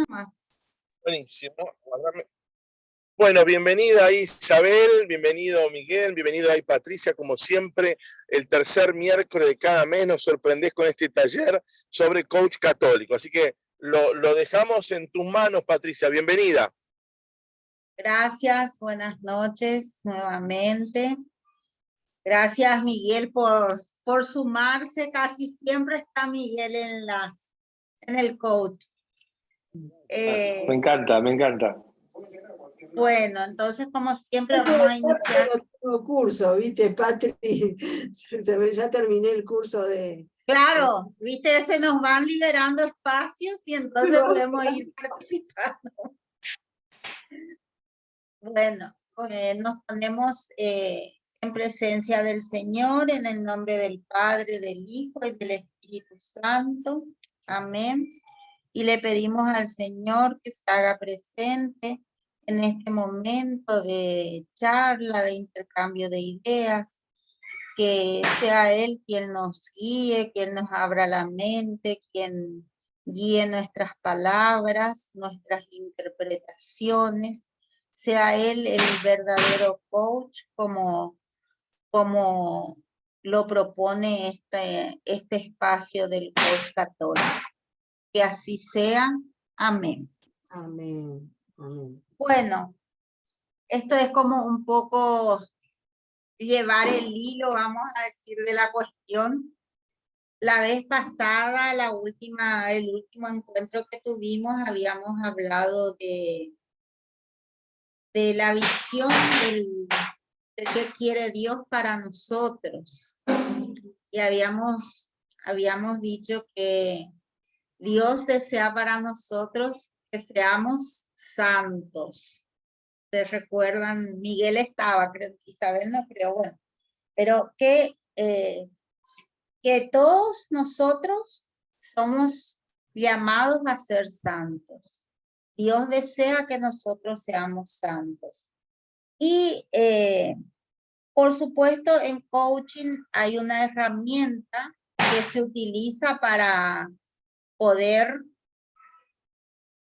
nomás. Buenísimo. Bueno, bienvenida Isabel, bienvenido Miguel, bienvenido ahí Patricia, como siempre, el tercer miércoles de cada mes nos sorprendés con este taller sobre coach católico. Así que lo dejamos en tus manos, Patricia, bienvenida. Gracias, buenas noches nuevamente. Gracias Miguel por sumarse, casi siempre está Miguel en el coach. Me encanta, me encanta. Bueno, entonces como siempre vamos a iniciar. Tengo curso, ¿viste, Patri? Ya terminé el curso de... Claro, viste, se nos van liberando espacios y entonces podemos ir participando. Bueno, nos ponemos en presencia del Señor, en el nombre del Padre, del Hijo y del Espíritu Santo. Amén. Y le pedimos al Señor que se haga presente en este momento de charla, de intercambio de ideas, que sea Él quien nos guíe, quien nos abra la mente, quien guíe nuestras palabras, nuestras interpretaciones, sea Él el verdadero coach como lo propone este espacio del coach católico. Que así sea. Amén. Amén, amén. Bueno, esto es como un poco llevar el hilo, vamos a decir, de la cuestión. La vez pasada, el último encuentro que tuvimos, habíamos hablado de la visión de qué quiere Dios para nosotros. Y habíamos dicho que Dios desea para nosotros que seamos santos. ¿Se recuerdan? Miguel estaba, creo, Isabel no creo, bueno. Pero que todos nosotros somos llamados a ser santos. Dios desea que nosotros seamos santos. Y por supuesto en coaching hay una herramienta que se utiliza para poder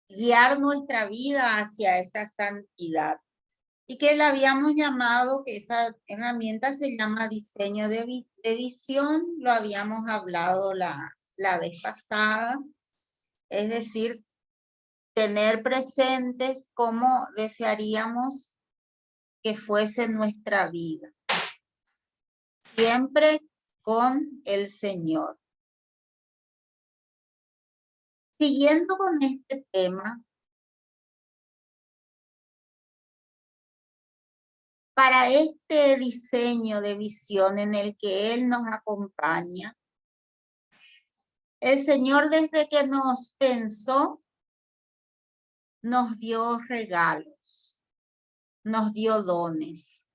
guiar nuestra vida hacia esa santidad. Y que la habíamos llamado, que esa herramienta se llama diseño de visión, lo habíamos hablado la vez pasada, es decir, tener presentes cómo desearíamos que fuese nuestra vida, siempre con el Señor. Siguiendo con este tema, para este diseño de visión en el que Él nos acompaña, el Señor desde que nos pensó, nos dio regalos, nos dio dones.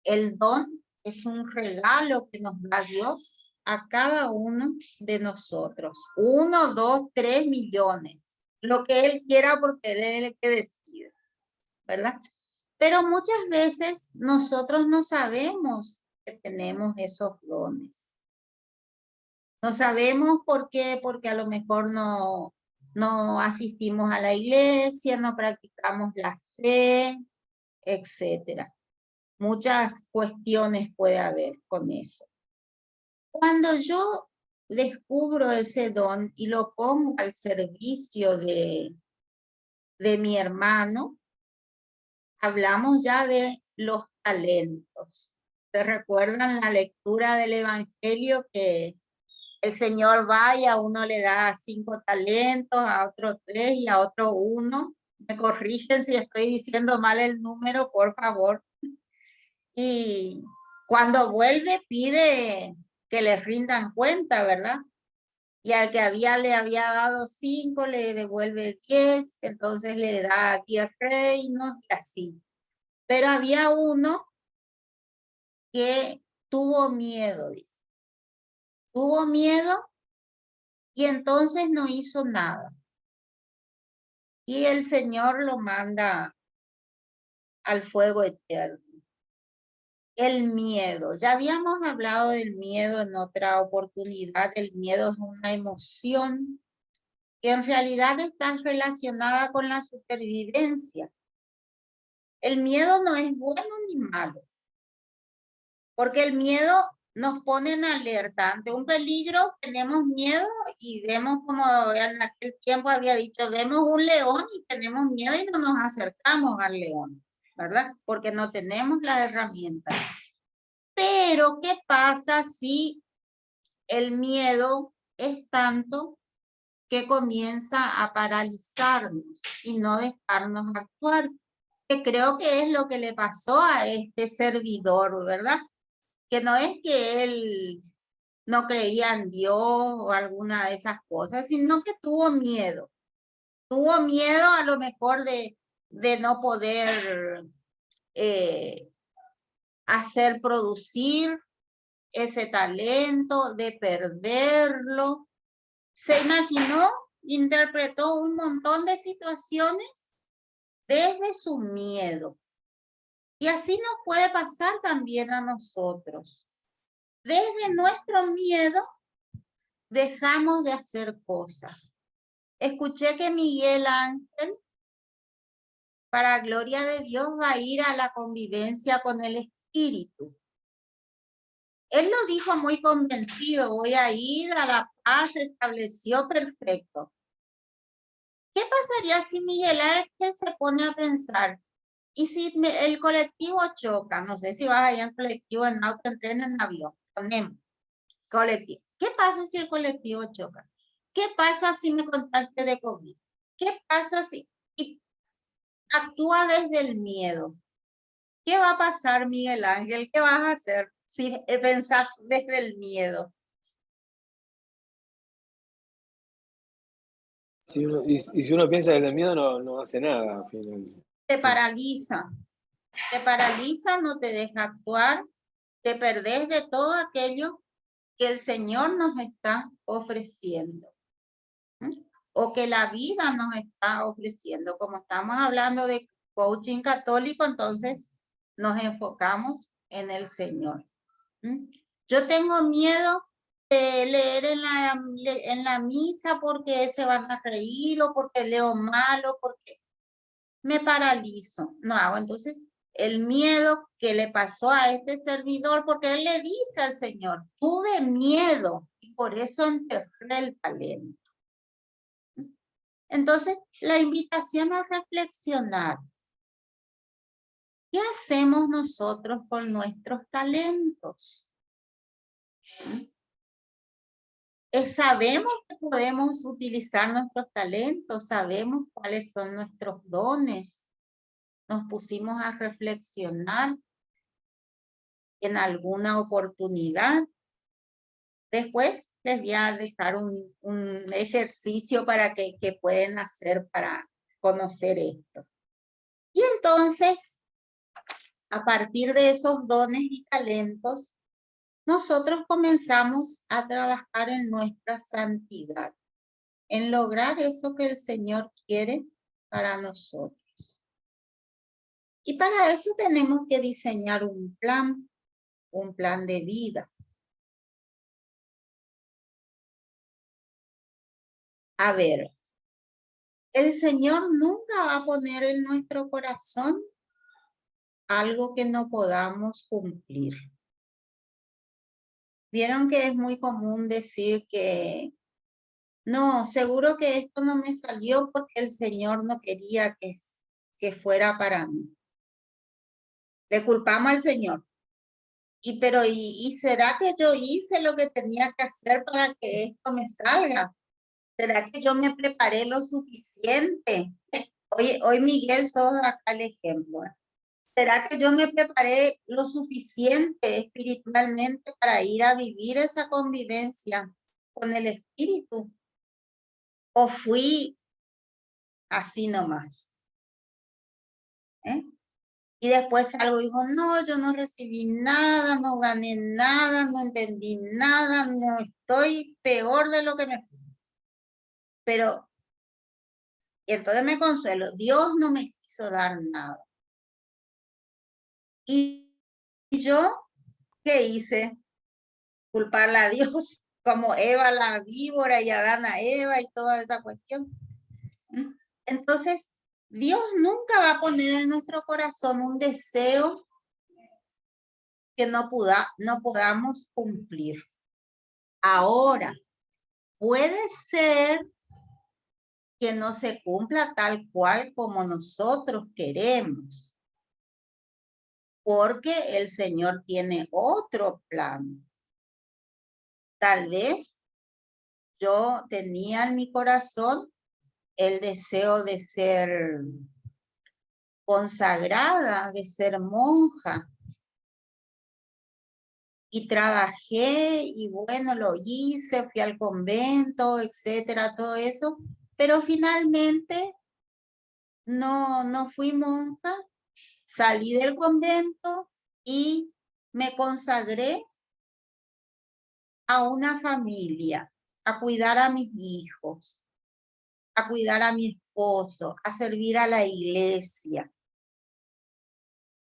El don es un regalo que nos da Dios a cada uno de nosotros. 1, 2, 3 millones. Lo que Él quiera porque Él es el que decide, ¿verdad? Pero muchas veces nosotros no sabemos que tenemos esos dones. No sabemos por qué, porque a lo mejor no asistimos a la iglesia, no practicamos la fe, etcétera. Muchas cuestiones puede haber con eso. Cuando yo descubro ese don y lo pongo al servicio de mi hermano, hablamos ya de los talentos. ¿Se recuerdan la lectura del Evangelio que el Señor va y a uno le da 5 talentos, a otro 3 y a otro 1? Me corrigen si estoy diciendo mal el número, por favor. Y cuando vuelve pide que le rindan cuenta, ¿verdad? Y al que le había dado 5 le devuelve 10, entonces le da 10 reinos y así. Pero había uno que tuvo miedo, dice. Tuvo miedo y entonces no hizo nada. Y el Señor lo manda al fuego eterno. El miedo. Ya habíamos hablado del miedo en otra oportunidad. El miedo es una emoción que en realidad está relacionada con la supervivencia. El miedo no es bueno ni malo, porque el miedo nos pone en alerta. Ante un peligro tenemos miedo y vemos, como en aquel tiempo había dicho, vemos un león y tenemos miedo y no nos acercamos al león, ¿verdad? Porque no tenemos la herramienta. Pero, ¿qué pasa si el miedo es tanto que comienza a paralizarnos y no dejarnos actuar? Que creo que es lo que le pasó a este servidor, ¿verdad? Que no es que él no creía en Dios o alguna de esas cosas, sino que tuvo miedo. Tuvo miedo a lo mejor de no poder hacer producir ese talento, de perderlo. Se imaginó, interpretó un montón de situaciones desde su miedo. Y así nos puede pasar también a nosotros. Desde nuestro miedo dejamos de hacer cosas. Escuché que Miguel Ángel, para gloria de Dios, va a ir a la convivencia con el Espíritu. Él lo dijo muy convencido, voy a ir a la paz, se estableció perfecto. ¿Qué pasaría si Miguel Ángel se pone a pensar? ¿Y si el colectivo choca? No sé si vas allá en colectivo, en auto, en tren, en avión. Ponemos colectivo. ¿Qué pasa si el colectivo choca? ¿Qué pasa si me contacte de COVID? ¿Qué pasa si y actúa desde el miedo? ¿Qué va a pasar, Miguel Ángel? ¿Qué vas a hacer si pensás desde el miedo? Y si uno piensa desde el miedo, no hace nada al final. Te paraliza, no te deja actuar, te perdés de todo aquello que el Señor nos está ofreciendo. O que la vida nos está ofreciendo. Como estamos hablando de coaching católico, entonces nos enfocamos en el Señor. Yo tengo miedo de leer en la misa porque se van a reír o porque leo mal o porque me paralizo. No hago. Entonces, el miedo que le pasó a este servidor, porque él le dice al Señor, tuve miedo y por eso enterré el talento. Entonces, la invitación a reflexionar. ¿Qué hacemos nosotros con nuestros talentos? Sabemos que podemos utilizar nuestros talentos, sabemos cuáles son nuestros dones. Nos pusimos a reflexionar en alguna oportunidad. Después les voy a dejar un ejercicio para que pueden hacer para conocer esto. Y entonces, a partir de esos dones y talentos, nosotros comenzamos a trabajar en nuestra santidad, en lograr eso que el Señor quiere para nosotros. Y para eso tenemos que diseñar un plan de vida. A ver, el Señor nunca va a poner en nuestro corazón algo que no podamos cumplir. Vieron que es muy común decir que no, seguro que esto no me salió porque el Señor no quería que fuera para mí. Le culpamos al Señor. ¿Y será que yo hice lo que tenía que hacer para que esto me salga? ¿Será que yo me preparé lo suficiente? Hoy Miguel, sos acá el ejemplo. ¿Será que yo me preparé lo suficiente espiritualmente para ir a vivir esa convivencia con el Espíritu? ¿O fui así nomás? Y después algo dijo, no, yo no recibí nada, no gané nada, no entendí nada, no estoy peor de lo que me fui. Pero entonces me consuelo, Dios no me quiso dar nada. ¿Y yo qué hice? Culparle a Dios. como Eva la víbora y Adán a Eva y toda esa cuestión. Entonces, Dios nunca va a poner en nuestro corazón un deseo que no podamos cumplir. Ahora, puede ser que no se cumpla tal cual como nosotros queremos, porque el Señor tiene otro plan. Tal vez yo tenía en mi corazón el deseo de ser consagrada, de ser monja. Y trabajé y bueno, lo hice, fui al convento, etcétera, todo eso. Pero finalmente no fui monja, salí del convento y me consagré a una familia, a cuidar a mis hijos, a cuidar a mi esposo, a servir a la iglesia.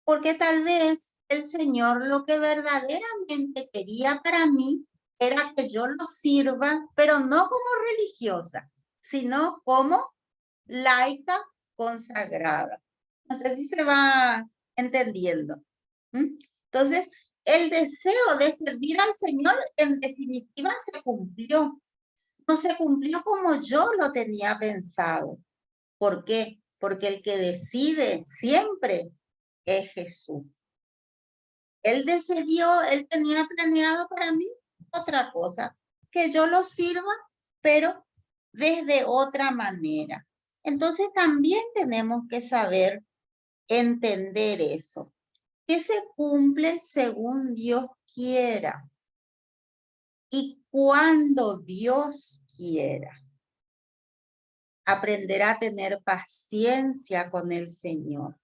Porque tal vez el Señor lo que verdaderamente quería para mí era que yo lo sirva, pero no como religiosa, sino como laica consagrada. No sé si se va entendiendo. Entonces, el deseo de servir al Señor en definitiva se cumplió. No se cumplió como yo lo tenía pensado. ¿Por qué? Porque el que decide siempre es Jesús. Él decidió, él tenía planeado para mí otra cosa, que yo lo sirva, pero desde otra manera. Entonces también tenemos que saber entender eso, que se cumple según Dios quiera y cuando Dios quiera. Aprender a tener paciencia con el Señor.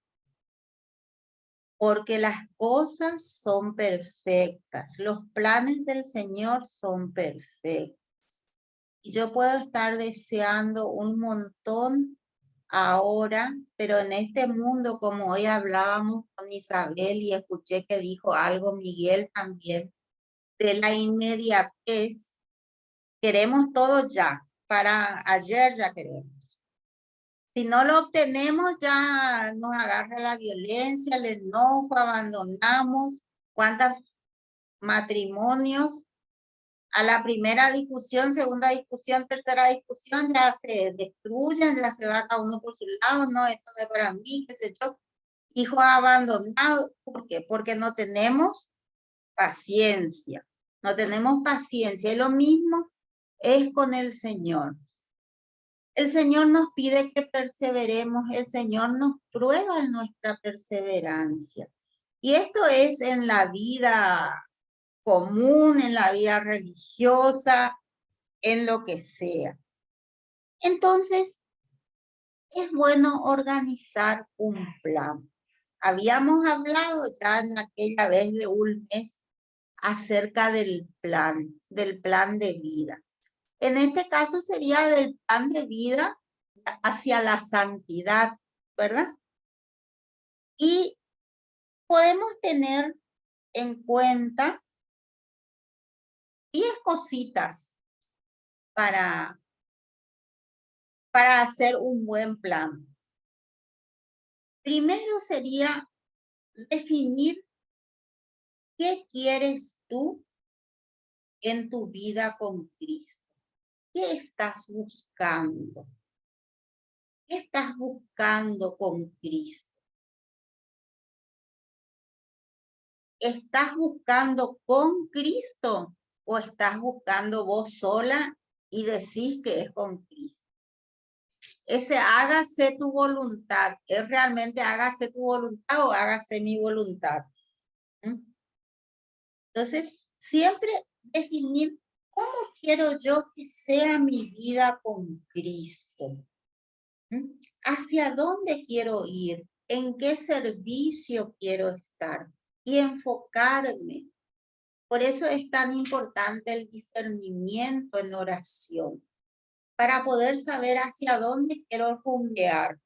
Porque las cosas son perfectas, los planes del Señor son perfectos. Y yo puedo estar deseando un montón ahora, pero en este mundo, como hoy hablábamos con Isabel y escuché que dijo algo Miguel también, de la inmediatez, queremos todo ya, para ayer ya queremos. Si no lo obtenemos, ya nos agarra la violencia, el enojo, abandonamos. ¿Cuántos matrimonios? A la primera discusión, segunda discusión, tercera discusión, ya se destruyen, ya se va cada uno por su lado. No, esto no es para mí, qué sé yo. Hijos abandonados. ¿Por qué? Porque no tenemos paciencia. No tenemos paciencia. Y lo mismo es con el Señor. El Señor nos pide que perseveremos, el Señor nos prueba en nuestra perseverancia. Y esto es en la vida común, en la vida religiosa, en lo que sea. Entonces, es bueno organizar un plan. Habíamos hablado ya en aquella vez de un mes acerca del plan de vida. En este caso sería del plan de vida hacia la santidad, ¿verdad? Y podemos tener en cuenta 10 cositas para hacer un buen plan. Primero sería definir qué quieres tú en tu vida con Cristo. ¿Qué estás buscando? ¿Qué estás buscando con Cristo? ¿Estás buscando con Cristo o estás buscando vos sola y decís que es con Cristo? Ese hágase tu voluntad, ¿es realmente hágase tu voluntad o hágase mi voluntad? Entonces, siempre definir cómo quiero yo que sea mi vida con Cristo. ¿Hacia dónde quiero ir? ¿En qué servicio quiero estar? Y enfocarme. Por eso es tan importante el discernimiento en oración, para poder saber hacia dónde quiero rumbear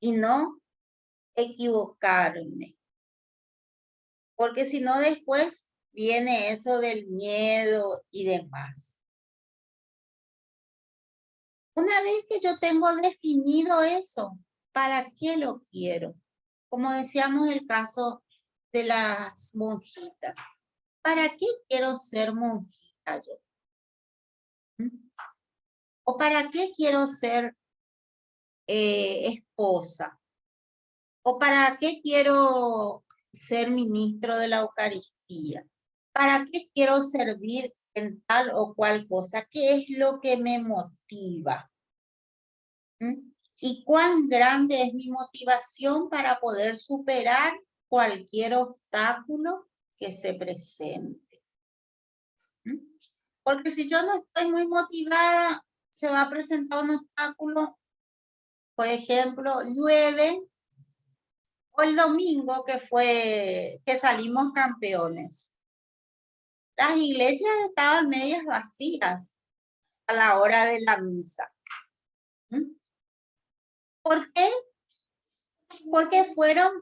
y no equivocarme. Porque si no después viene eso del miedo y demás. Una vez que yo tengo definido eso, ¿para qué lo quiero? Como decíamos el caso de las monjitas. ¿Para qué quiero ser monjita yo? ¿O para qué quiero ser esposa? ¿O para qué quiero ser ministro de la Eucaristía? ¿Para qué quiero servir en tal o cual cosa? ¿Qué es lo que me motiva? ¿Y cuán grande es mi motivación para poder superar cualquier obstáculo que se presente? Porque si yo no estoy muy motivada, se va a presentar un obstáculo. Por ejemplo, llueve, o el domingo que salimos campeones. Las iglesias estaban medias vacías a la hora de la misa. ¿Por qué? Porque fueron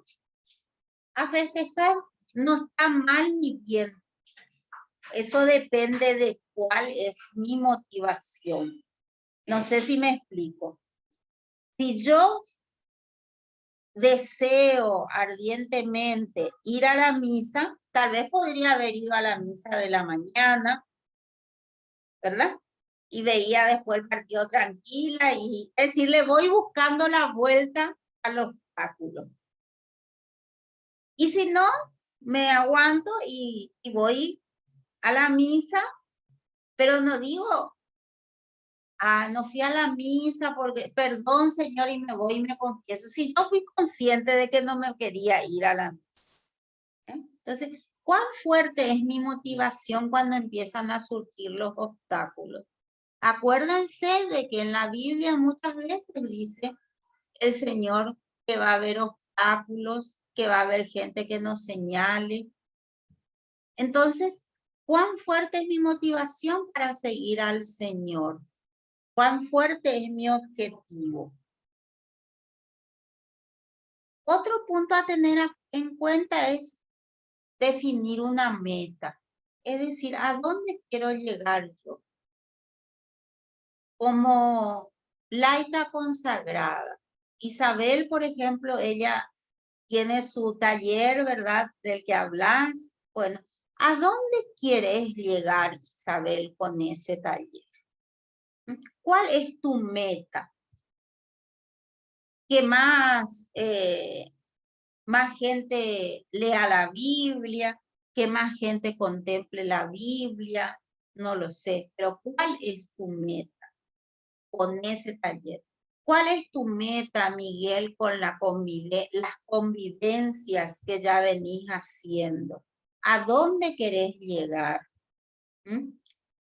a festejar. No está mal ni bien. Eso depende de cuál es mi motivación. No sé si me explico. Si yo deseo ardientemente ir a la misa, tal vez podría haber ido a la misa de la mañana, ¿verdad? Y veía después el partido tranquila y decirle, voy buscando la vuelta al obstáculo. Y si no, me aguanto y voy a la misa, pero no digo, no fui a la misa porque, perdón Señor, y me voy y me confieso. Si yo fui consciente de que no me quería ir a la misa. Entonces, ¿cuán fuerte es mi motivación cuando empiezan a surgir los obstáculos? Acuérdense de que en la Biblia muchas veces dice el Señor que va a haber obstáculos, que va a haber gente que nos señale. Entonces, ¿cuán fuerte es mi motivación para seguir al Señor? ¿Cuán fuerte es mi objetivo? Otro punto a tener en cuenta es definir una meta. Es decir, ¿a dónde quiero llegar yo? Como laica consagrada. Isabel, por ejemplo, ella tiene su taller, ¿verdad? Del que hablas. Bueno, ¿a dónde quieres llegar, Isabel, con ese taller? ¿Cuál es tu meta? ¿Que más gente lea la Biblia? ¿Que más gente contemple la Biblia? No lo sé, pero ¿cuál es tu meta con ese taller? ¿Cuál es tu meta, Miguel, con las convivencias que ya venís haciendo? ¿A dónde querés llegar?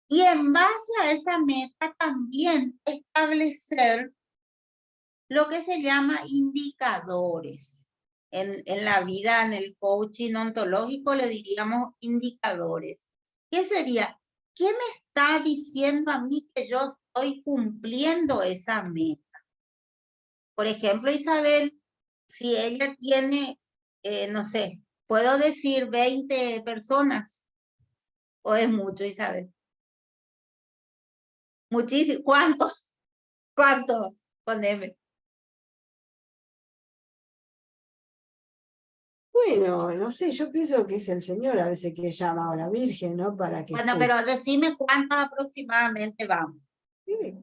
Y en base a esa meta también establecer lo que se llama indicadores. En la vida, en el coaching ontológico, le diríamos indicadores. ¿Qué sería? ¿Qué me está diciendo a mí que yo estoy cumpliendo esa meta? Por ejemplo, Isabel, si ella tiene, no sé, ¿puedo decir 20 personas? ¿O es mucho, Isabel? Muchísimo. ¿Cuántos? ¿Cuántos? Poneme. Bueno, no sé, yo pienso que es el Señor a veces que llama a la Virgen, ¿no? Para que Bueno, escuche. pero decime cuántos aproximadamente vamos.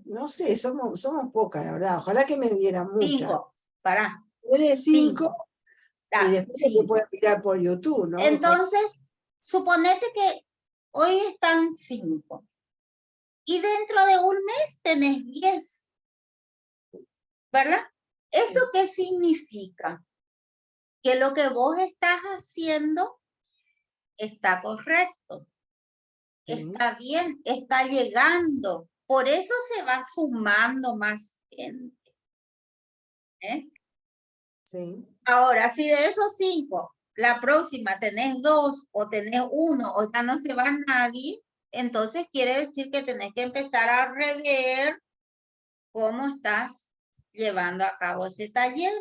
No sé, somos pocas, la verdad. Ojalá que me vieran muchas. 5. Pará. Ponele 5 y después se 5. puede mirar por YouTube, ¿no? Entonces, suponete que hoy están 5. Y dentro de un mes tenés 10. ¿Verdad? ¿Eso qué significa? Que lo que vos estás haciendo está correcto, está bien, está llegando. Por eso se va sumando más gente. Sí. Ahora, si de esos 5, la próxima tenés 2 o tenés 1 o ya no se va nadie, entonces quiere decir que tenés que empezar a rever cómo estás llevando a cabo ese taller.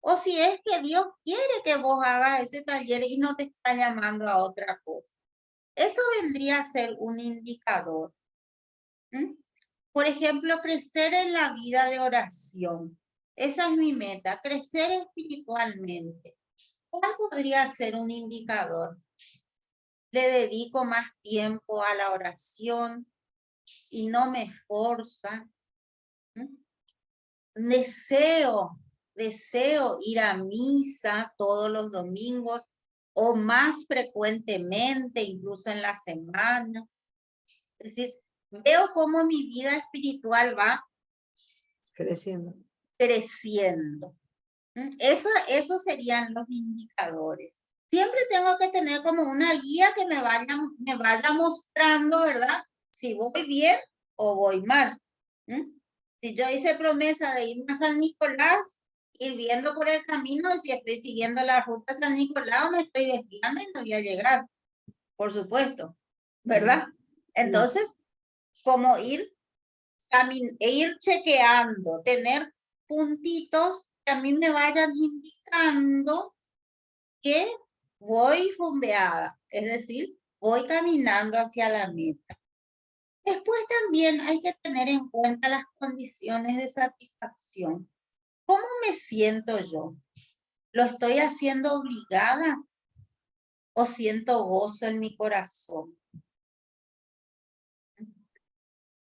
O si es que Dios quiere que vos hagas ese taller y no te está llamando a otra cosa. Eso vendría a ser un indicador. Por ejemplo, crecer en la vida de oración. Esa es mi meta, crecer espiritualmente. ¿Cuál podría ser un indicador? Le dedico más tiempo a la oración y no me esforza. Deseo ir a misa todos los domingos o más frecuentemente, incluso en la semana. Es decir, veo cómo mi vida espiritual va creciendo. Esos serían los indicadores. Siempre tengo que tener como una guía que me vaya mostrando, ¿verdad? Si voy bien o voy mal. Si yo hice promesa de ir a San Nicolás, ir viendo por el camino, si estoy siguiendo la ruta San Nicolás, me estoy desviando y no voy a llegar, por supuesto, ¿verdad? Entonces, como ir chequeando, tener puntitos que a mí me vayan indicando que voy rumbeada, es decir, voy caminando hacia la meta. Después también hay que tener en cuenta las condiciones de satisfacción. ¿Cómo me siento yo? ¿Lo estoy haciendo obligada o siento gozo en mi corazón?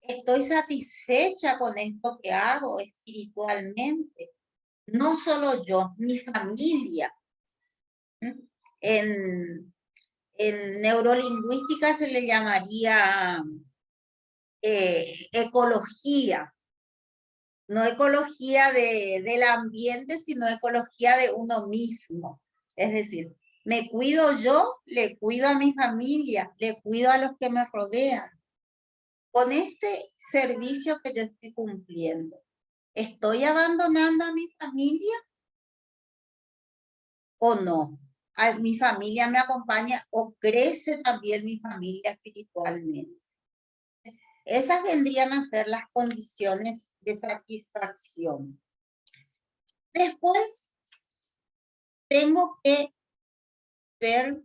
¿Estoy satisfecha con esto que hago espiritualmente? No solo yo, mi familia. En neurolingüística se le llamaría ecología. No ecología del ambiente, sino ecología de uno mismo. Es decir, me cuido yo, le cuido a mi familia, le cuido a los que me rodean. Con este servicio que yo estoy cumpliendo, ¿estoy abandonando a mi familia o no? Mi familia me acompaña o crece también mi familia espiritualmente. Esas vendrían a ser las condiciones de satisfacción. Después, tengo que ver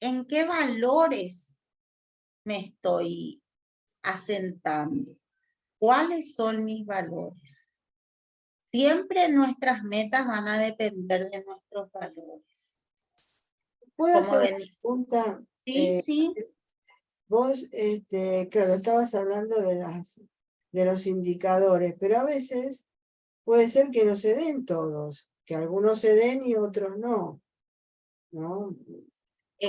en qué valores me estoy asentando. ¿Cuáles son mis valores? Siempre nuestras metas van a depender de nuestros valores. ¿Puedo hacer una pregunta? Sí. Vos, claro, estabas hablando de los indicadores, pero a veces puede ser que no se den todos, que algunos se den y otros no. ¿No?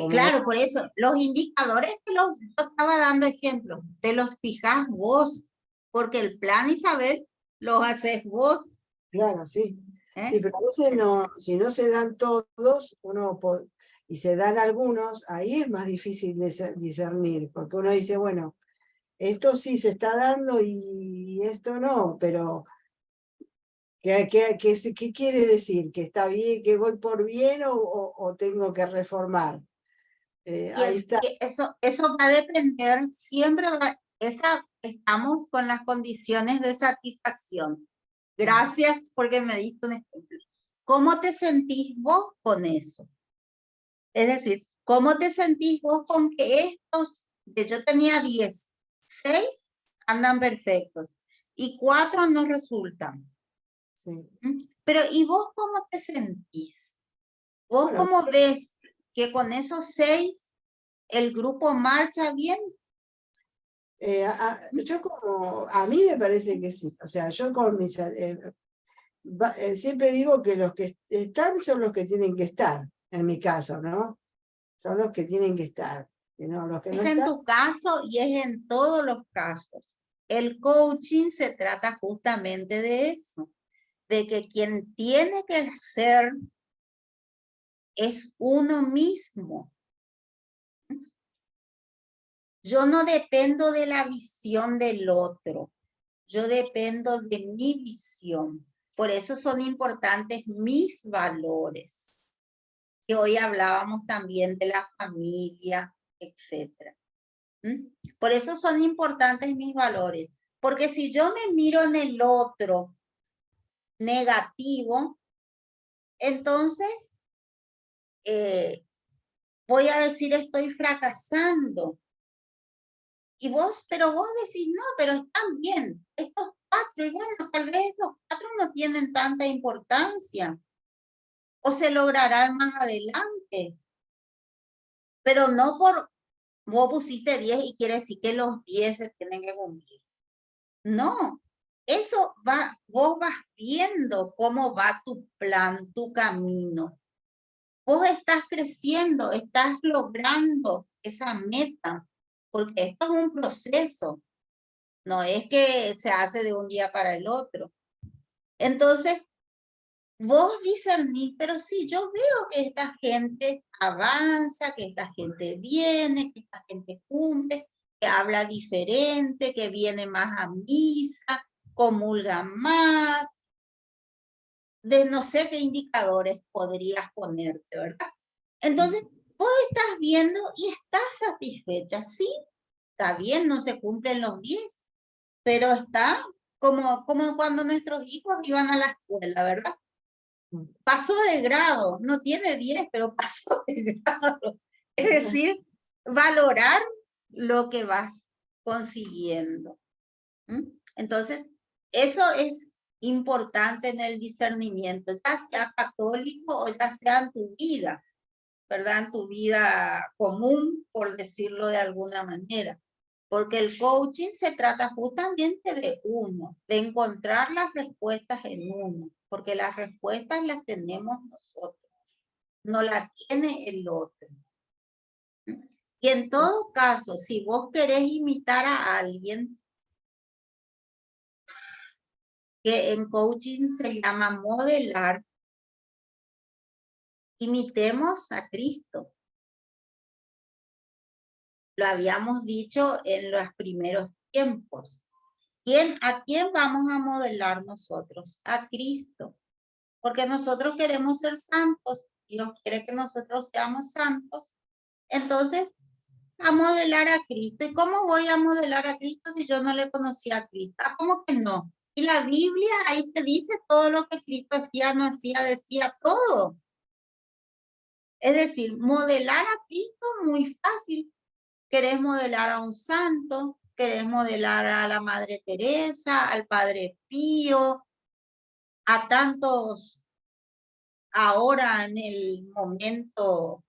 Claro, por eso, los indicadores yo estaba dando ejemplos, te los fijás vos, porque el plan, Isabel, los haces vos. Claro, sí. Sí, pero a veces no, si no se dan todos, y se dan algunos, ahí es más difícil discernir, porque uno dice, bueno, esto sí se está dando y esto no, pero ¿qué quiere decir? ¿Que está bien, que voy por bien o tengo que reformar? Ahí está. Eso va a depender, siempre estamos con las condiciones de satisfacción. Gracias porque me diste un ejemplo. ¿Cómo te sentís vos con eso? Es decir, ¿cómo te sentís vos con que estos, que yo tenía 10, 6 andan perfectos y 4 no resultan? Sí. Pero ¿y vos cómo te sentís? ¿Vos cómo ves que con esos 6 el grupo marcha bien? A mí me parece que sí. O sea, yo con mis... siempre digo que los que están son los que tienen que estar, en mi caso, ¿no? Son los que tienen que estar. ¿No? Los que es no en están, tu caso y es en todos los casos. El coaching se trata justamente de eso, de que quien tiene que ser es uno mismo. Yo no dependo de la visión del otro, yo dependo de mi visión. Por eso son importantes mis valores. Que hoy hablábamos también de la familia, etc. Por eso son importantes mis valores. Porque si yo me miro en el otro negativo, entonces voy a decir estoy fracasando. Pero vos decís, no, pero están bien, estos 4, y bueno, tal vez estos 4 no tienen tanta importancia, o se lograrán más adelante, pero no por, vos pusiste 10 y quiere decir que los 10 se tienen que cumplir. No, eso va, vos vas viendo cómo va tu plan, tu camino. Vos estás creciendo, estás logrando esa meta, porque esto es un proceso, no es que se hace de un día para el otro. Entonces, vos discernís, pero sí, yo veo que esta gente avanza, que esta gente viene, que esta gente cumple, que habla diferente, que viene más a misa, comulga más, de no sé qué indicadores podrías ponerte, ¿verdad? Entonces, vos estás viendo y estás satisfecha, sí, está bien, no se cumplen los 10, pero está como cuando nuestros hijos iban a la escuela, ¿verdad? Pasó de grado, no tiene 10, pero pasó de grado. Es decir, valorar lo que vas consiguiendo. Entonces, eso es importante en el discernimiento, ya sea católico o ya sea en tu vida, ¿verdad? En tu vida común, por decirlo de alguna manera. Porque el coaching se trata justamente de uno, de encontrar las respuestas en uno, porque las respuestas las tenemos nosotros, no las tiene el otro. Y en todo caso, si vos querés imitar a alguien, que en coaching se llama modelar, imitemos a Cristo. Lo habíamos dicho en los primeros tiempos. ¿A quién vamos a modelar nosotros? A Cristo. Porque nosotros queremos ser santos. Dios quiere que nosotros seamos santos. Entonces, a modelar a Cristo. ¿Y cómo voy a modelar a Cristo si yo no le conocía a Cristo? ¿Cómo que no? Y la Biblia ahí te dice todo lo que Cristo hacía, no hacía, decía todo. Es decir, modelar a Cristo muy fácil. ¿Querés modelar a un santo? ¿Querés modelar a la Madre Teresa, al Padre Pío, a tantos ahora en el momento,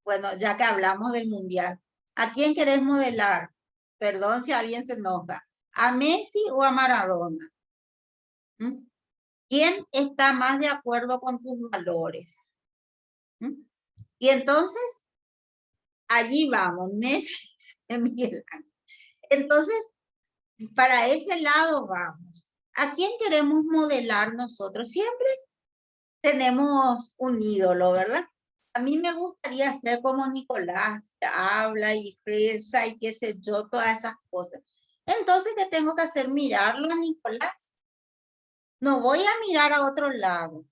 bueno, ya que hablamos del mundial? ¿A quién querés modelar? Perdón si alguien se enoja. ¿A Messi o a Maradona? ¿Quién está más de acuerdo con tus valores? Y entonces, allí vamos, Messi, Miguel Ángel. Entonces, para ese lado vamos. ¿A quién queremos modelar nosotros? Siempre tenemos un ídolo, ¿verdad? A mí me gustaría ser como Nicolás, que habla y reza y qué sé yo, todas esas cosas. Entonces, ¿qué tengo que hacer? Mirarlo a Nicolás. No voy a mirar a otro lado.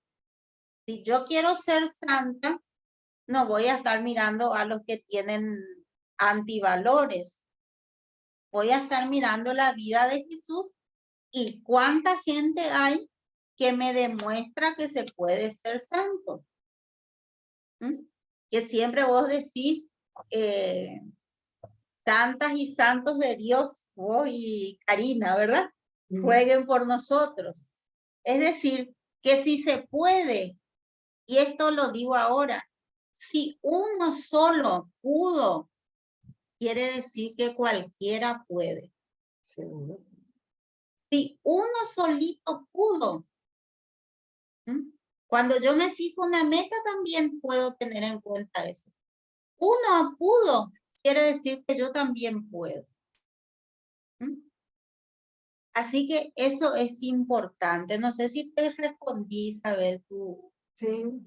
Si yo quiero ser santa, no voy a estar mirando a los que tienen antivalores. Voy a estar mirando la vida de Jesús y cuánta gente hay que me demuestra que se puede ser santo. Que siempre vos decís, santas y santos de Dios, vos y Karina, ¿verdad? Rueguen por nosotros. Es decir, que si se puede, y esto lo digo ahora, si uno solo pudo, quiere decir que cualquiera puede. Seguro. Si uno solito pudo, cuando yo me fijo una meta también puedo tener en cuenta eso. Uno pudo, quiere decir que yo también puedo. Así que eso es importante. No sé si te respondí, Isabel, tu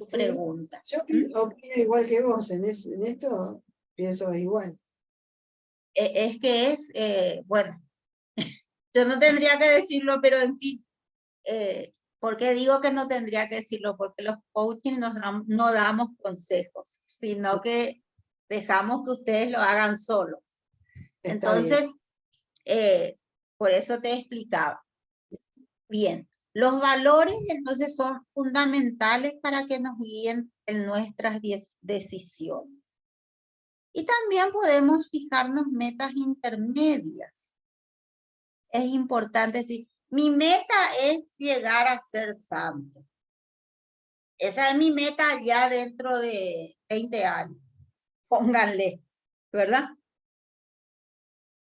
pregunta. Yo opino igual que vos, en esto pienso igual. Es que es, bueno, yo no tendría que decirlo, pero en fin, ¿por qué digo que no tendría que decirlo? Porque los coaching no damos consejos, sino que dejamos que ustedes lo hagan solos. Entonces, por eso te explicaba. Bien, los valores entonces son fundamentales para que nos guíen en nuestras decisiones. Y también podemos fijarnos metas intermedias. Es importante decir, mi meta es llegar a ser santo. Esa es mi meta ya dentro de 20 años. Pónganle, ¿verdad?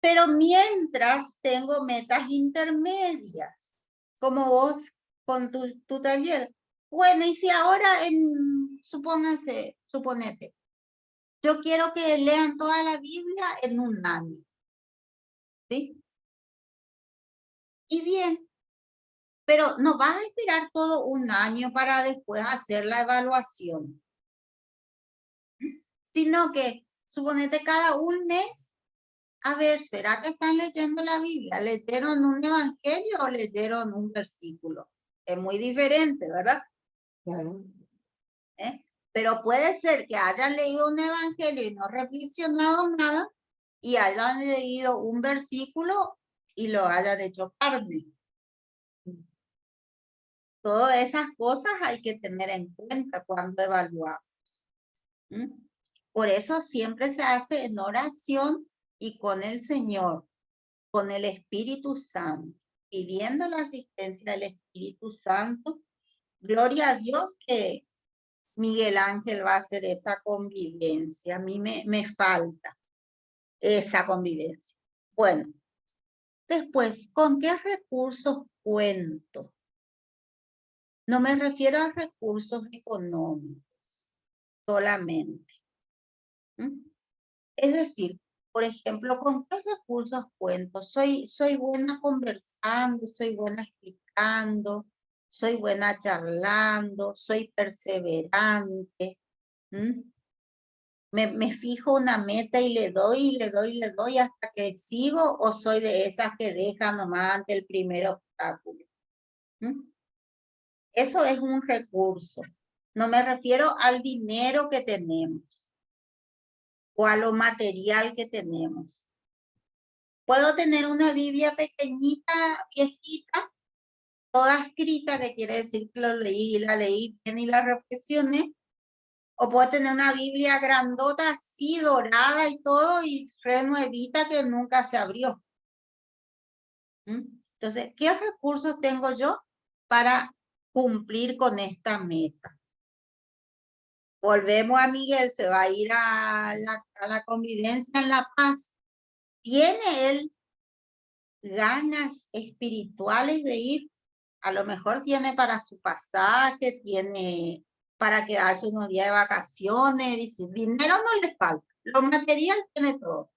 Pero mientras tengo metas intermedias, como vos con tu taller. Bueno, y si ahora, suponete, yo quiero que lean toda la Biblia en un año. ¿Sí? Y bien, pero no vas a esperar todo un año para después hacer la evaluación. Sino que, suponete cada un mes, a ver, ¿será que están leyendo la Biblia? ¿Leyeron un evangelio o leyeron un versículo? Es muy diferente, ¿verdad? Claro. Pero puede ser que hayan leído un evangelio y no reflexionado nada, y hayan leído un versículo y lo hayan hecho carne. Todas esas cosas hay que tener en cuenta cuando evaluamos. Por eso siempre se hace en oración y con el Señor, con el Espíritu Santo, pidiendo la asistencia del Espíritu Santo. Gloria a Dios que Miguel Ángel va a hacer esa convivencia. A mí me falta esa convivencia. Bueno, después, ¿con qué recursos cuento? No me refiero a recursos económicos solamente. Es decir, por ejemplo, ¿con qué recursos cuento? Soy buena conversando, soy buena explicando, soy buena charlando, soy perseverante. Me fijo una meta y le doy hasta que sigo, o soy de esas que dejan nomás ante el primer obstáculo. Eso es un recurso. No me refiero al dinero que tenemos o a lo material que tenemos. Puedo tener una Biblia pequeñita, viejita, toda escrita, que quiere decir que la leí bien y la reflexioné. O puedo tener una Biblia grandota, así, dorada y todo, y renuevita que nunca se abrió. Entonces, ¿qué recursos tengo yo para cumplir con esta meta? Volvemos a Miguel, se va a ir a la convivencia en La Paz. ¿Tiene él ganas espirituales de ir? A lo mejor tiene para su pasaje, tiene para quedarse unos días de vacaciones, dice, dinero no le falta, lo material tiene todo,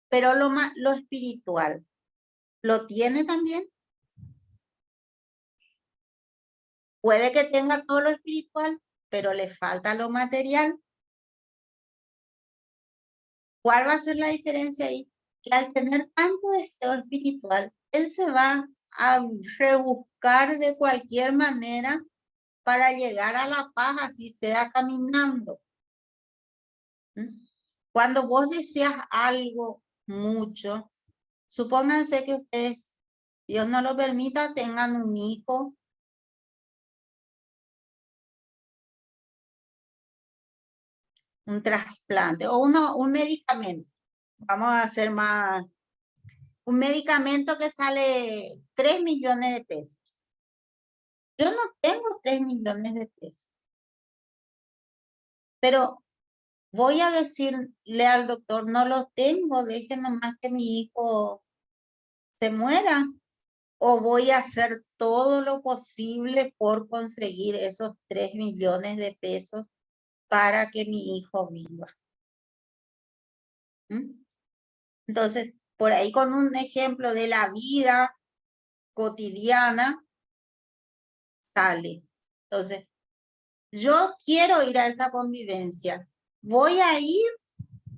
pero lo espiritual, ¿lo tiene también? Puede que tenga todo lo espiritual, pero le falta lo material. ¿Cuál va a ser la diferencia ahí? Que al tener tanto deseo espiritual, él se va a rebuscar de cualquier manera para llegar a La Paz, así sea caminando. Cuando vos deseas algo mucho, supónganse que ustedes, Dios no lo permita, tengan un hijo, un trasplante o un medicamento. Vamos a hacer más, un medicamento que sale 3 millones de pesos. Yo no tengo 3 millones de pesos, pero voy a decirle al doctor, no lo tengo, deje nomás que mi hijo se muera, o voy a hacer todo lo posible por conseguir esos 3 millones de pesos para que mi hijo viva. Entonces, por ahí con un ejemplo de la vida cotidiana, sale. Entonces, yo quiero ir a esa convivencia. Voy a ir,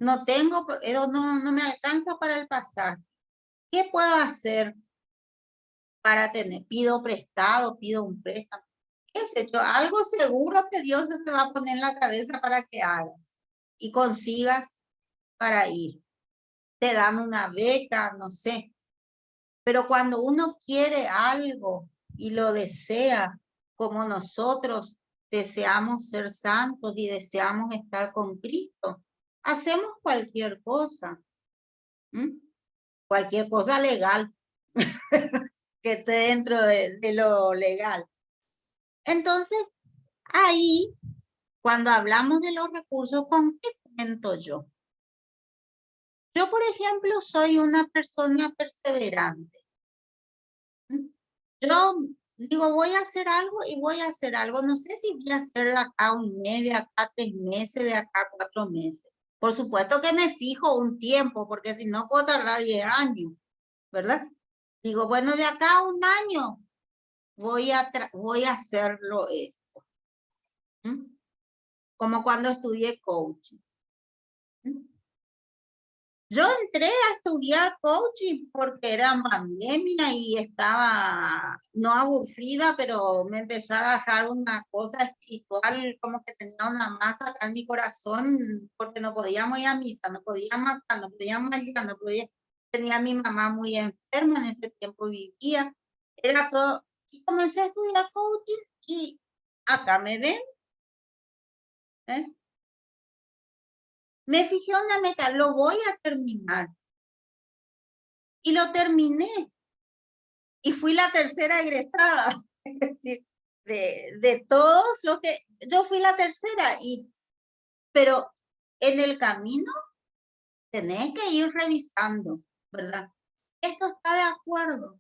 no tengo, no me alcanza para el pasaje. ¿Qué puedo hacer para tener? Pido prestado, pido un préstamo. ¿Qué has hecho? Algo seguro que Dios te va a poner en la cabeza para que hagas y consigas para ir. Te dan una beca, no sé. Pero cuando uno quiere algo y lo desea, como nosotros deseamos ser santos y deseamos estar con Cristo, hacemos cualquier cosa. Cualquier cosa legal que esté dentro de lo legal. Entonces, ahí, cuando hablamos de los recursos, ¿con qué cuento yo? Yo, por ejemplo, soy una persona perseverante. Yo digo, voy a hacer algo y voy a hacer algo. No sé si voy a hacer de acá 1 mes, de acá 3 meses, de acá 4 meses. Por supuesto que me fijo un tiempo, porque si no puedo tardar 10 años, ¿verdad? Digo, bueno, de acá a 1 año voy a hacerlo esto. Como cuando estudié coaching. Yo entré a estudiar coaching porque era pandemia y estaba no aburrida, pero me empezó a agarrar una cosa espiritual, como que tenía una masa acá en mi corazón, porque no podíamos ir a misa, no podíamos acá, no podíamos allá, no podía. Tenía a mi mamá muy enferma, en ese tiempo vivía, era todo. Y comencé a estudiar coaching y acá me ven. Me fijé una meta, lo voy a terminar. Y lo terminé. Y fui la tercera egresada. Es decir, de todos los que... Yo fui la tercera. Pero en el camino tenés que ir revisando, ¿verdad? Esto está de acuerdo.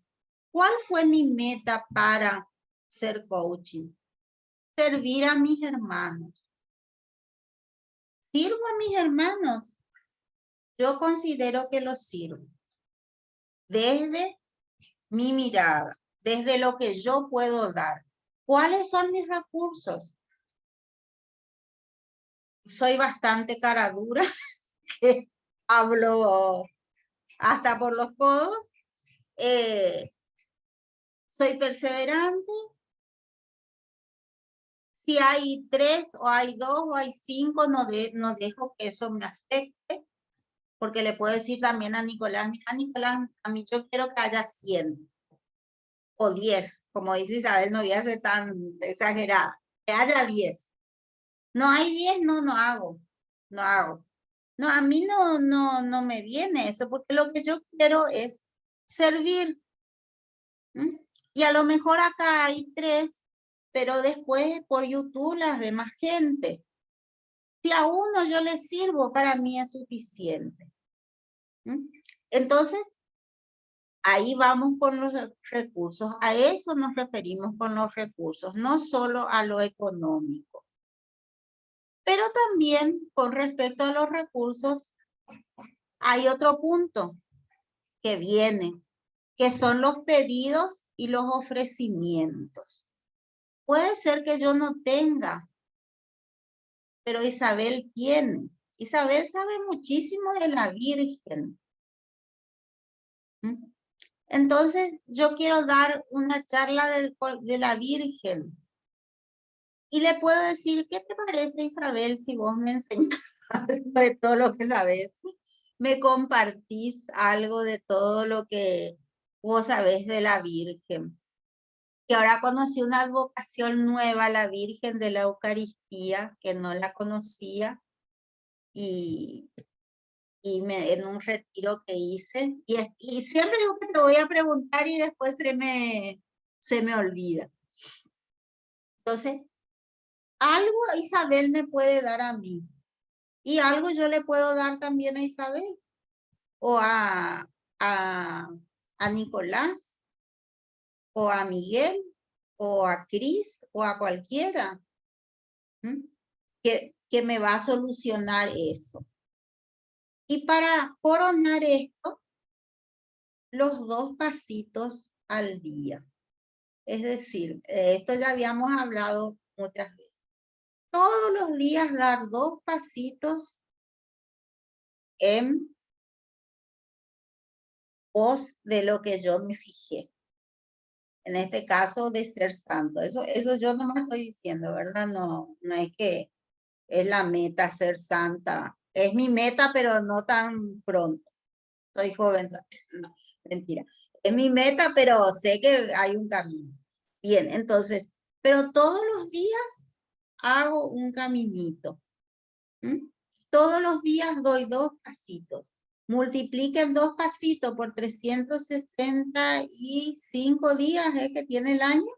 ¿Cuál fue mi meta para ser coaching? Servir a mis hermanos. ¿Sirvo a mis hermanos? Yo considero que los sirvo. Desde mi mirada, desde lo que yo puedo dar. ¿Cuáles son mis recursos? Soy bastante cara dura, que hablo hasta por los codos. Soy perseverante. Si hay 3 o hay 2 o hay 5, no dejo que eso me afecte, porque le puedo decir también a Nicolás, a mí yo quiero que haya 100 o 10, como dice Isabel, no voy a ser tan exagerada, que haya 10. No hay 10, no hago. No, a mí no me viene eso, porque lo que yo quiero es servir. Y a lo mejor acá hay 3, pero después por YouTube las ve más gente. Si a uno yo le sirvo, para mí es suficiente. Entonces, ahí vamos con los recursos. A eso nos referimos con los recursos, no solo a lo económico. Pero también con respecto a los recursos, hay otro punto que viene, que son los pedidos y los ofrecimientos. Puede ser que yo no tenga, pero Isabel tiene. Isabel sabe muchísimo de la Virgen. Entonces, yo quiero dar una charla de la Virgen. Y le puedo decir, ¿qué te parece, Isabel, si vos me enseñas algo de todo lo que sabes? Me compartís algo de todo lo que vos sabés de la Virgen. Y ahora conocí una advocación nueva, la Virgen de la Eucaristía, que no la conocía. Y en un retiro que hice. Y siempre digo que te voy a preguntar y después se me olvida. Entonces, algo Isabel me puede dar a mí. Y algo yo le puedo dar también a Isabel. O a Nicolás. O a Miguel. O a Cris. O a cualquiera. Que me va a solucionar eso. Y para coronar esto, los 2 pasitos al día. Es decir, esto ya habíamos hablado muchas veces. Todos los días dar 2 pasitos en pos de lo que yo me fijé. En este caso de ser santo. Eso yo no me estoy diciendo, ¿verdad? No es que es la meta ser santa. Es mi meta, pero no tan pronto. Soy joven. No, mentira. Es mi meta, pero sé que hay un camino. Bien, entonces, pero todos los días hago un caminito. todos los días doy 2 pasitos. Multipliquen 2 pasitos por 365 días que tiene el año.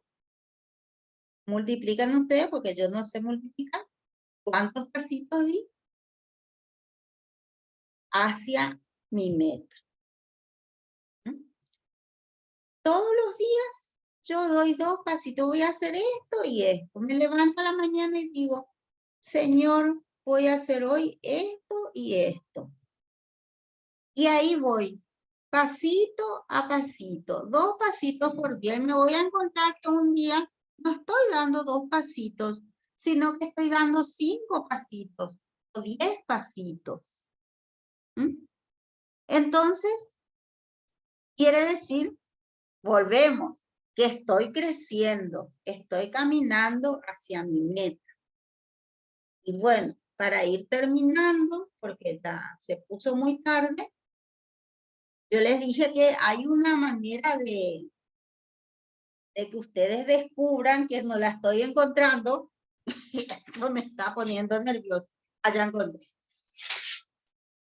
Multiplican ustedes porque yo no sé multiplicar. ¿Cuántos pasitos di? Hacia mi meta. Todos los días yo doy 2 pasitos. Voy a hacer esto y esto. Me levanto a la mañana y digo, Señor, voy a hacer hoy esto y esto. Y ahí voy, pasito a pasito, 2 pasitos por día. Y me voy a encontrar que un día no estoy dando 2 pasitos, sino que estoy dando 5 pasitos o 10 pasitos. Entonces, quiere decir, volvemos, que estoy creciendo, estoy caminando hacia mi meta. Y bueno, para ir terminando, porque ya se puso muy tarde, yo les dije que hay una manera de que ustedes descubran que no la estoy encontrando. Eso me está poniendo nerviosa. Allá encontré.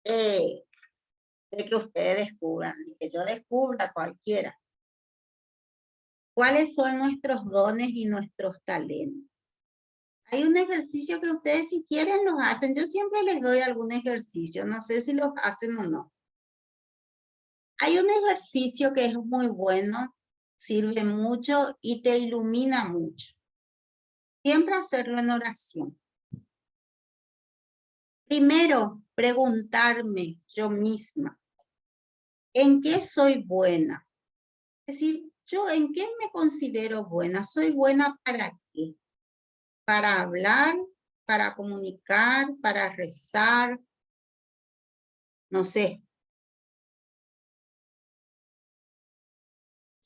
De que ustedes descubran, que yo descubra cualquiera. ¿Cuáles son nuestros dones y nuestros talentos? Hay un ejercicio que ustedes si quieren los hacen. Yo siempre les doy algún ejercicio. No sé si los hacen o no. Hay un ejercicio que es muy bueno, sirve mucho y te ilumina mucho. Siempre hacerlo en oración. Primero, preguntarme yo misma, ¿en qué soy buena? Es decir, ¿yo en qué me considero buena? ¿Soy buena para qué? Para hablar, para comunicar, para rezar, no sé.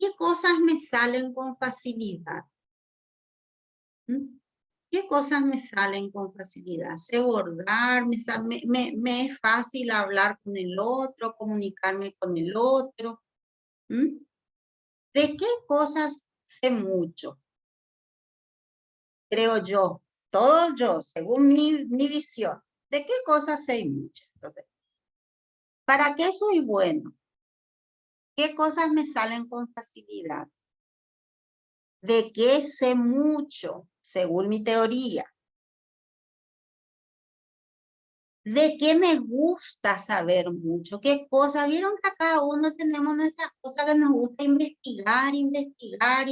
¿Qué cosas me salen con facilidad? ¿Qué cosas me salen con facilidad? Sé bordar, me es fácil hablar con el otro, comunicarme con el otro. ¿De qué cosas sé mucho? Creo yo, todo yo, según mi visión. ¿De qué cosas sé mucho? Entonces, ¿para qué soy bueno? ¿Qué cosas me salen con facilidad? ¿De qué sé mucho, según mi teoría? ¿De qué me gusta saber mucho? ¿Qué cosas? Vieron que a cada uno tenemos nuestras cosas que nos gusta investigar y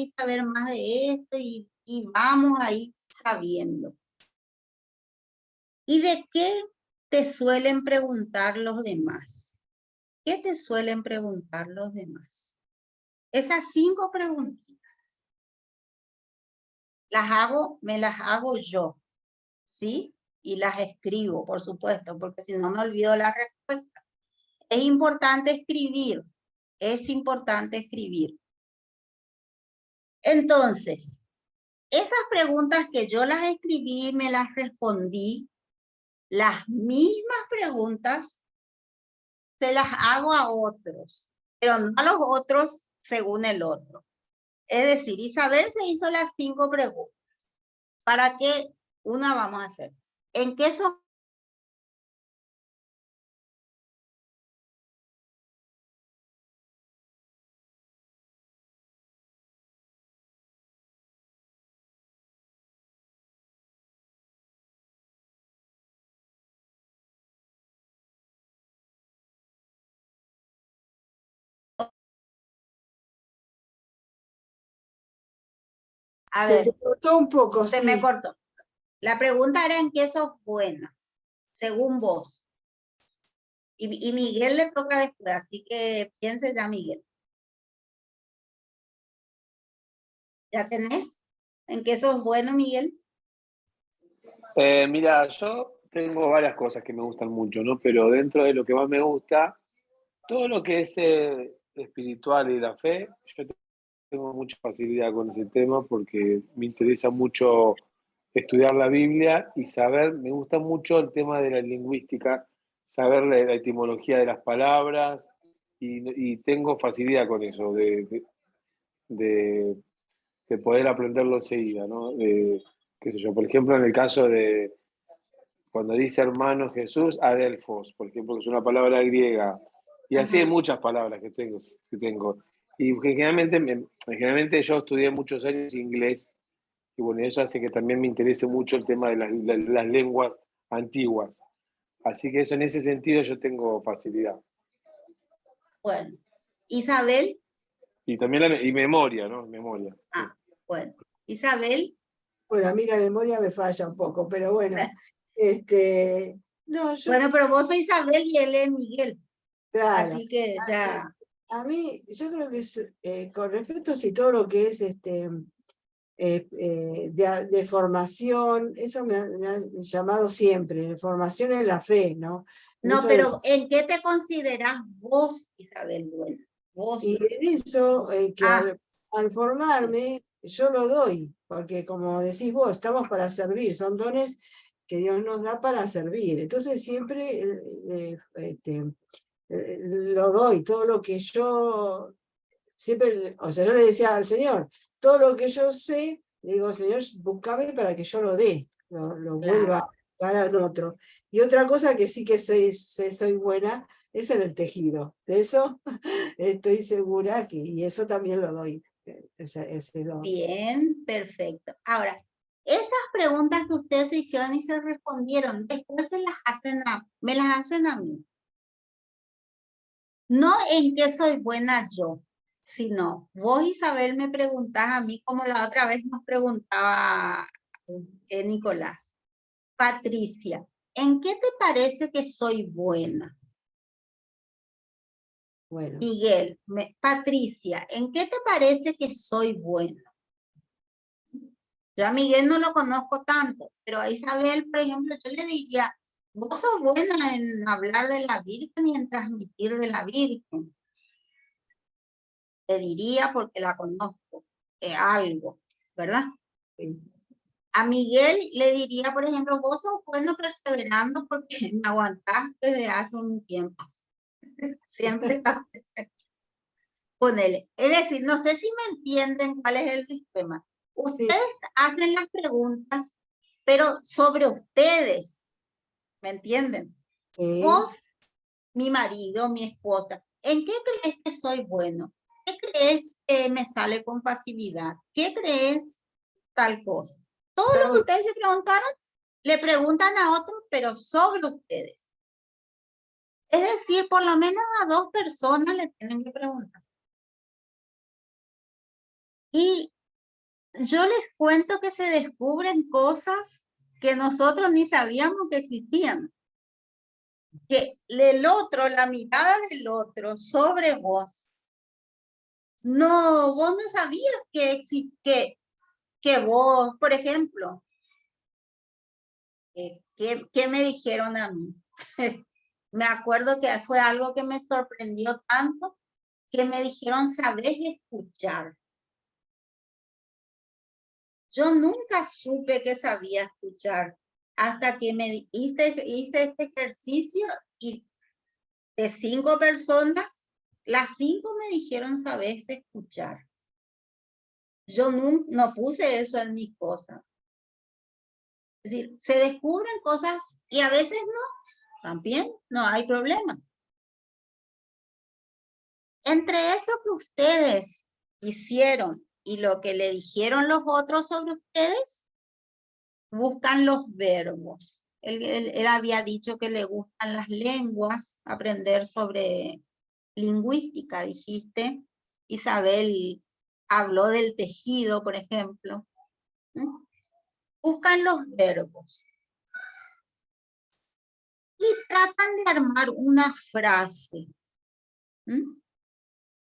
saber más de esto y vamos ahí sabiendo. ¿Y de qué te suelen preguntar los demás? ¿Qué te suelen preguntar los demás? Esas 5 preguntitas me las hago yo, ¿sí? Y las escribo, por supuesto, porque si no me olvido la respuesta. Es importante escribir, es importante escribir. Entonces, esas preguntas que yo las escribí, me las respondí, las mismas preguntas se las hago a otros, pero no a los otros según el otro. Es decir, Isabel se hizo las 5 preguntas. ¿Para qué una vamos a hacer? ¿En qué son? A ver, se te cortó un poco, se sí. me cortó. La pregunta era en qué sos buena, según vos. Y Miguel le toca después, así que piense ya, Miguel. ¿Ya tenés? ¿En qué sos bueno, Miguel? Mira, yo tengo varias cosas que me gustan mucho, ¿no? Pero dentro de lo que más me gusta, todo lo que es espiritual y la fe, yo tengo mucha facilidad con ese tema porque me interesa mucho estudiar la Biblia y saber, me gusta mucho el tema de la lingüística, saber la etimología de las palabras y tengo facilidad con eso, de poder aprenderlo enseguida, ¿no? Qué sé yo, por ejemplo, en el caso de cuando dice hermano Jesús, adelfos, por ejemplo, que es una palabra griega. Y así hay muchas palabras que tengo. Y generalmente yo estudié muchos años inglés, y bueno, eso hace que también me interese mucho el tema de las lenguas antiguas. Así que eso, en ese sentido, yo tengo facilidad. Bueno, Isabel. Y también y memoria, ¿no? Memoria. Ah, bueno. Isabel. Bueno, a mí la memoria me falla un poco, pero bueno. No, bueno, pero vos sois Isabel y él es Miguel. Claro. Así que ya. A mí, yo creo que es, con respecto a si todo lo que es de formación, eso me ha llamado siempre, formación en la fe, ¿no? No, pero ¿en qué te consideras vos, Isabel, buena? Vos. Y en eso, que al formarme, yo lo doy, porque como decís vos, estamos para servir, son dones que Dios nos da para servir. Entonces siempre lo doy, todo lo que yo, siempre, o sea, yo le decía al Señor, todo lo que yo sé, le digo, Señor, búscame para que yo lo dé, lo vuelva a dar al otro. Y otra cosa que sí que soy buena es en el tejido. De eso estoy segura y eso también lo doy. Ese don. Bien, perfecto. Ahora, esas preguntas que ustedes se hicieron y se respondieron, después me las hacen a mí. No en qué soy buena yo, sino vos, Isabel, me preguntás a mí como la otra vez nos preguntaba Nicolás. Patricia, ¿en qué te parece que soy buena? Bueno. Miguel, Patricia, ¿en qué te parece que soy buena? Yo a Miguel no lo conozco tanto, pero a Isabel, por ejemplo, yo le diría, vos sos buena en hablar de la Virgen y en transmitir de la Virgen. Le diría porque la conozco, algo, ¿verdad? Sí. A Miguel le diría, por ejemplo, vos sos bueno perseverando porque me aguantaste desde hace un tiempo. Siempre ponele. Es decir, no sé si me entienden cuál es el sistema. Ustedes hacen las preguntas, pero sobre ustedes, ¿me entienden? Vos, mi marido, mi esposa, ¿en qué crees que soy bueno? ¿Qué crees que me sale con facilidad? ¿Qué crees tal cosa? Todo lo que ustedes se preguntaron, le preguntan a otros, pero sobre ustedes. Es decir, por lo menos a 2 personas le tienen que preguntar. Y yo les cuento que se descubren cosas que nosotros ni sabíamos que existían. Que el otro, la mirada del otro sobre vos. No, vos no sabías que vos, por ejemplo, ¿qué me dijeron a mí? Me acuerdo que fue algo que me sorprendió tanto, que me dijeron, ¿sabés escuchar? Yo nunca supe que sabía escuchar hasta que hice este ejercicio y de 5 personas, las 5 me dijeron, ¿sabés escuchar? Yo no puse eso en mis cosas. Es decir, se descubren cosas y a veces no, también no hay problema. Entre eso que ustedes hicieron y lo que le dijeron los otros sobre ustedes, buscan los verbos. Él había dicho que le gustan las lenguas, aprender sobre lingüística, dijiste. Isabel habló del tejido, por ejemplo. Buscan los verbos. Y tratan de armar una frase.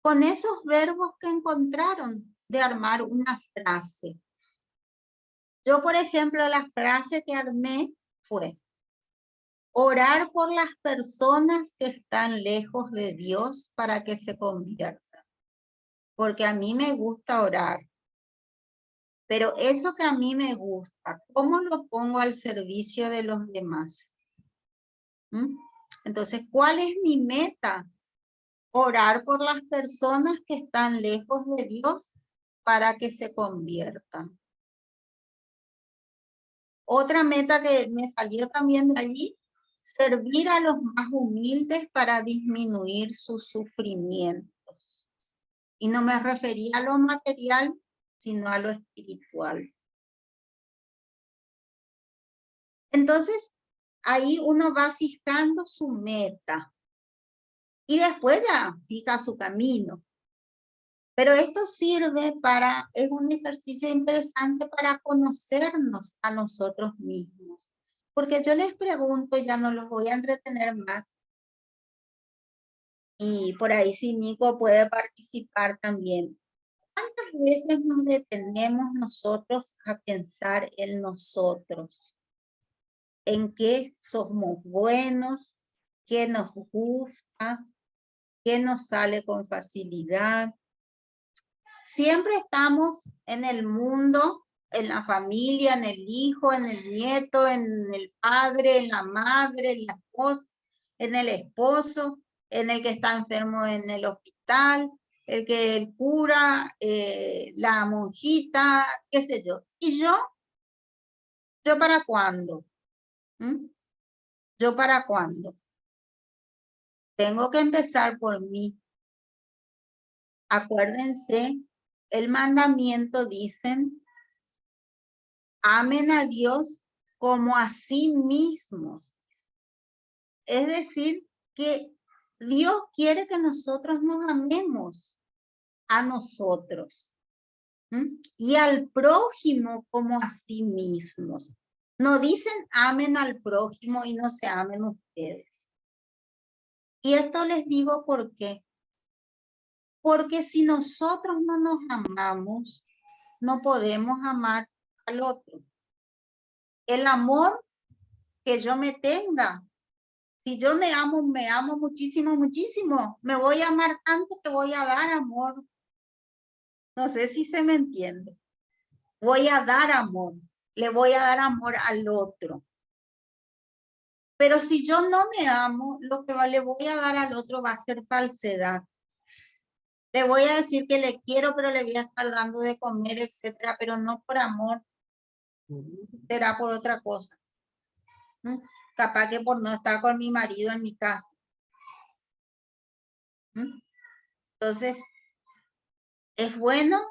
Con esos verbos que encontraron, de armar una frase. Yo, por ejemplo, la frase que armé fue orar por las personas que están lejos de Dios para que se conviertan. Porque a mí me gusta orar. Pero eso que a mí me gusta, ¿cómo lo pongo al servicio de los demás? Entonces, ¿cuál es mi meta? Orar por las personas que están lejos de Dios para que se conviertan. Otra meta que me salió también de allí, servir a los más humildes para disminuir sus sufrimientos. Y no me refería a lo material, sino a lo espiritual. Entonces, ahí uno va fijando su meta. Y después ya fija su camino. Pero esto sirve para, es un ejercicio interesante para conocernos a nosotros mismos. Porque yo les pregunto, ya no los voy a entretener más. Y por ahí si Nico puede participar también. ¿Cuántas veces nos detenemos nosotros a pensar en nosotros? En qué somos buenos, qué nos gusta, qué nos sale con facilidad. Siempre estamos en el mundo, en la familia, en el hijo, en el nieto, en el padre, en la madre, en la esposa, en el esposo, en el que está enfermo en el hospital, el cura, la monjita, qué sé yo. ¿Y yo? ¿Yo para cuándo? ¿Mm? ¿Yo para cuándo? Tengo que empezar por mí. Acuérdense, el mandamiento dicen, amen a Dios como a sí mismos. Es decir, que Dios quiere que nosotros nos amemos a nosotros. Y al prójimo como a sí mismos. No dicen amen al prójimo y no se amen ustedes. Y esto les digo por qué. Porque si nosotros no nos amamos, no podemos amar al otro. El amor que yo me tenga, si yo me amo muchísimo, muchísimo, me voy a amar tanto que voy a dar amor. No sé si se me entiende. Voy a dar amor, le voy a dar amor al otro. Pero si yo no me amo, lo que le voy a dar al otro va a ser falsedad. Le voy a decir que le quiero, pero le voy a estar dando de comer, etcétera, pero no por amor. Será por otra cosa. Capaz que por no estar con mi marido en mi casa. Entonces, es bueno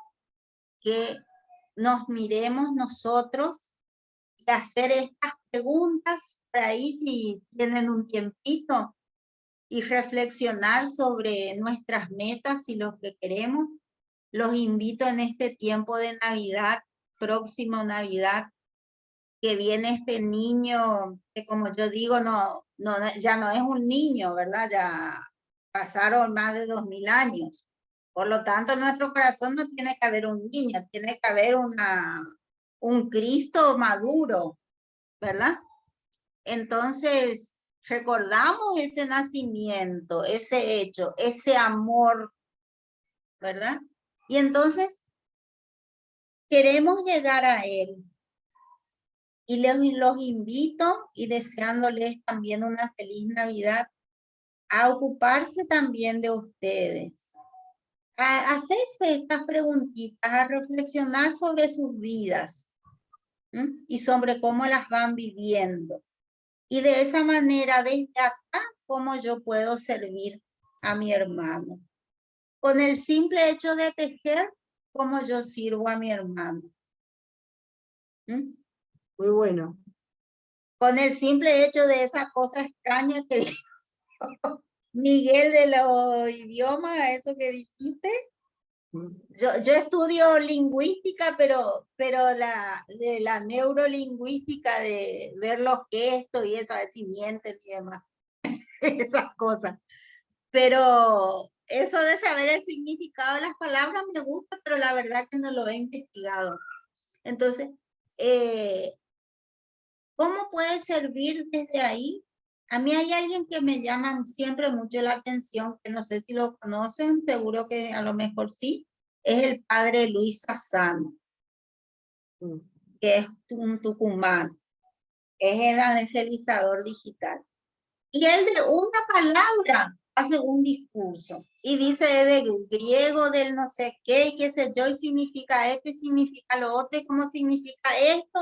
que nos miremos nosotros y hacer estas preguntas por ahí si tienen un tiempito y reflexionar sobre nuestras metas y lo que queremos. Los invito en este tiempo de Navidad, próximo Navidad, que viene este niño que, como yo digo, ya no es un niño, ¿verdad? Ya pasaron más de 2000 años. Por lo tanto, en nuestro corazón no tiene que haber un niño, tiene que haber un Cristo maduro, ¿verdad? Entonces, recordamos ese nacimiento, ese hecho, ese amor, ¿verdad? Y entonces, queremos llegar a Él. Y los invito y deseándoles también una feliz Navidad, a ocuparse también de ustedes, a hacerse estas preguntitas, a reflexionar sobre sus vidas y sobre cómo las van viviendo. Y de esa manera, desde acá, cómo yo puedo servir a mi hermano. Con el simple hecho de tejer, cómo yo sirvo a mi hermano. Muy bueno. Con el simple hecho de esa cosa extraña que dijo Miguel de los idiomas, eso que dijiste. Yo estudio lingüística, pero de la neurolingüística, de ver los gestos y eso, a ver si mienten y demás, esas cosas. Pero eso de saber el significado de las palabras me gusta, pero la verdad que no lo he investigado. Entonces, ¿cómo puede servir desde ahí? A mí hay alguien que me llama siempre mucho la atención, que no sé si lo conocen, seguro que a lo mejor sí, es el padre Luis Sassano, que es un tucumano, es evangelizador digital. Y él de una palabra hace un discurso y dice de griego, del no sé qué, y qué sé yo, y significa esto y significa lo otro, y cómo significa esto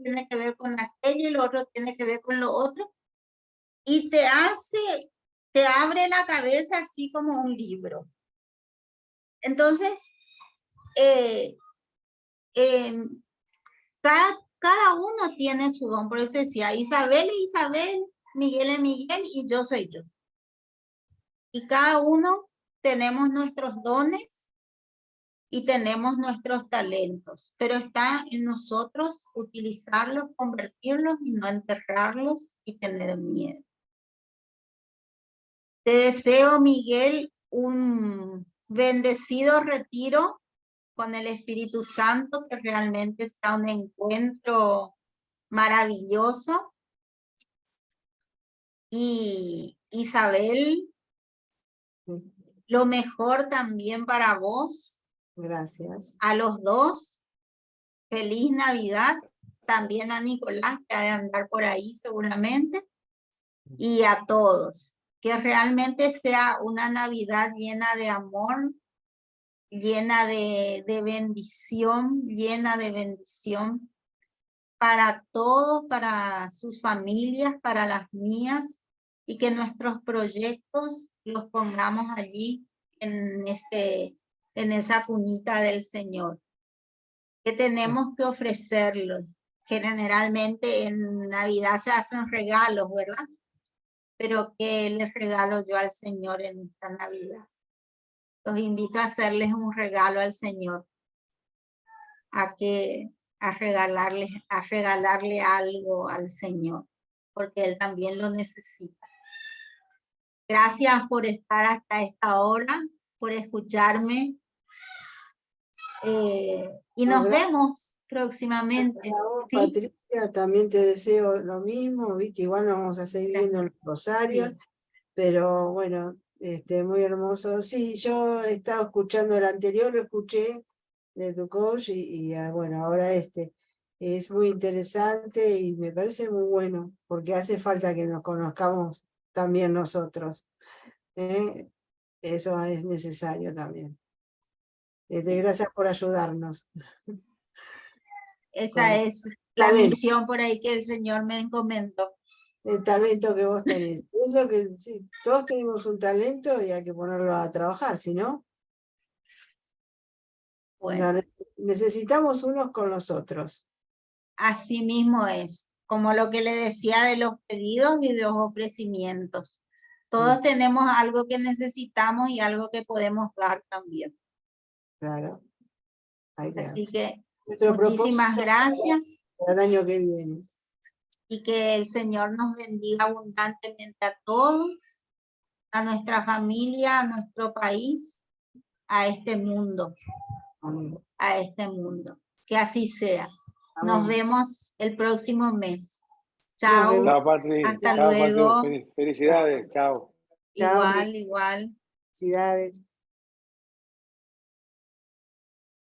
tiene que ver con aquello y lo otro tiene que ver con lo otro, y te abre la cabeza así como un libro. Entonces, cada uno tiene su don, por eso decía, Isabel es Isabel, Miguel es Miguel y yo soy yo. Y cada uno tenemos nuestros dones y tenemos nuestros talentos, pero está en nosotros utilizarlos, convertirlos y no enterrarlos y tener miedo. Te deseo, Miguel, un bendecido retiro con el Espíritu Santo, que realmente sea un encuentro maravilloso. Y Isabel, lo mejor también para vos. Gracias. A los dos, feliz Navidad. También a Nicolás, que ha de andar por ahí seguramente. Y a todos. Que realmente sea una Navidad llena de amor, llena de bendición, llena de bendición para todos, para sus familias, para las mías, y que nuestros proyectos los pongamos allí en esa cunita del Señor. Que tenemos que ofrecerlos. Generalmente en Navidad se hacen regalos, ¿verdad? Pero ¿qué les regalo yo al Señor en esta Navidad? Los invito a hacerles un regalo al Señor, a regalarle algo al Señor, porque Él también lo necesita. Gracias por estar hasta esta hora, por escucharme, y nos vemos próximamente. A vos, ¿Sí? Patricia, también te deseo lo mismo, ¿viste? Igual nos vamos a seguir viendo en los rosarios, sí. Pero bueno, muy hermoso. Sí, yo he estado escuchando el anterior, lo escuché de tu coach y bueno, ahora es muy interesante y me parece muy bueno, porque hace falta que nos conozcamos también nosotros. Eso es necesario también. Gracias por ayudarnos. Esa es la misión por ahí que el Señor me encomendó. El talento que vos tenés. Es lo que, sí, todos tenemos un talento y hay que ponerlo a trabajar, si no, bueno, necesitamos unos con los otros. Así mismo es, como lo que le decía de los pedidos y los ofrecimientos. Todos tenemos algo que necesitamos y algo que podemos dar también. Claro. Así que muchísimas gracias. Para el año que viene. Y que el Señor nos bendiga abundantemente a todos, a nuestra familia, a nuestro país, a este mundo. Amén. A este mundo. Que así sea. Amén. Nos vemos el próximo mes. Chao. Chao, Patri. Hasta chao, luego. Patri. Felicidades. Chao. Igual, igual. Felicidades.